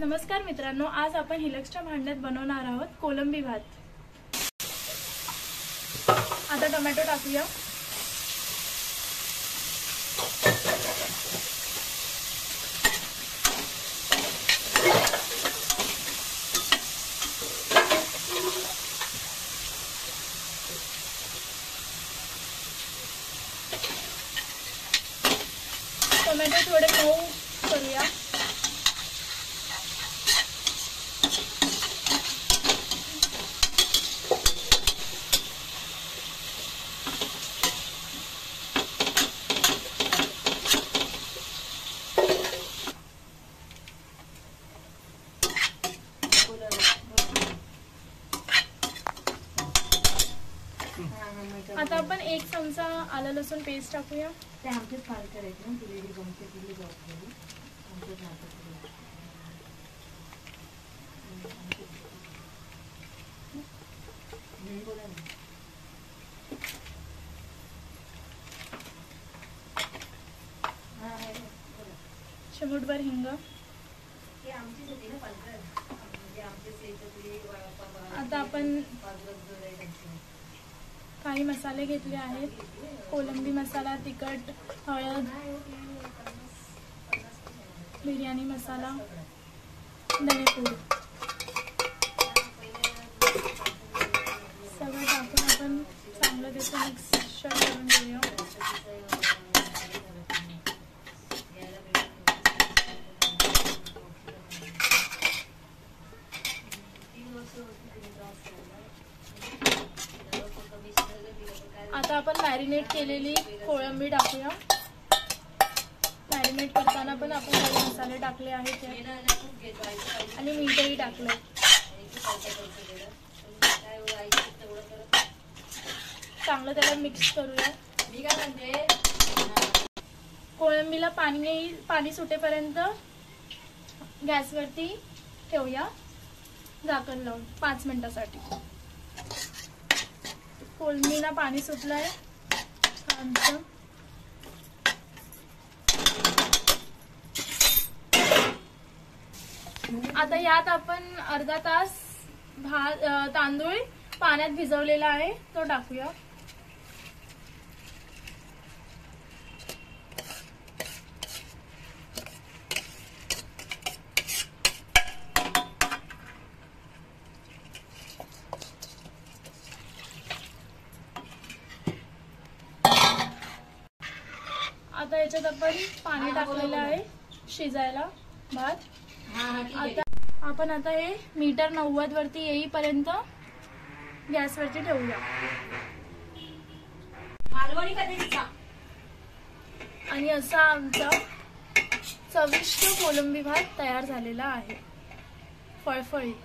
नमस्कार मित्रांनो, आज आपण हिलक्सच्या भांड्यात बनवणार आहोत कोलंबी भात। आता टोमॅटो टाकूया। टोमॅटो थोडे मऊ करूया। आता आपण 1 चमचा आलं लसूण पेस्ट टाकूया। ते आमचे फार करायचे ना, तुला गमते तुला जॉब आमचं नाटक बोला ना। चिमूटभर हिंग। हे आमचीच होती ना पालकर, म्हणजे आमचेच येतं। आता आपण काही मसाले घेतले आहेत। कोलंबी मसाला, तिखट, हळद, बिर्याणी मसाला, धनेपूड सगळं टाकून आपण चांगलं त्याचं मिक्सचर करून घेऊया। आता आपण मॅरिनेट केलेली कोळंबी टाकूया। मॅरिनेट करताना पण आपण काही मसाले टाकले आहेत आणि मीठही टाकले। चांगलं त्याला मिक्स करूया। कोळंबीला पाणी सुटेपर्यंत गॅसवरती ठेवूया झाकण लावून 5 मिनिटांसाठी। कोलंबीला पाणी सुटलंय छानसं। आता यात आपण अर्धा तास तांदूळ पाण्यात भिजवलेला आहे तो टाकूया। आता याच्यात आपण पाणी टाकलेलं आहे शिजायला भात। आता आपण हे मीटर 90 वरती येईपर्यंत गॅसवरती ठेवूया। आणि असा आमचा चविष्ट कोलंबी भात तयार झालेला आहे, फळफळीत।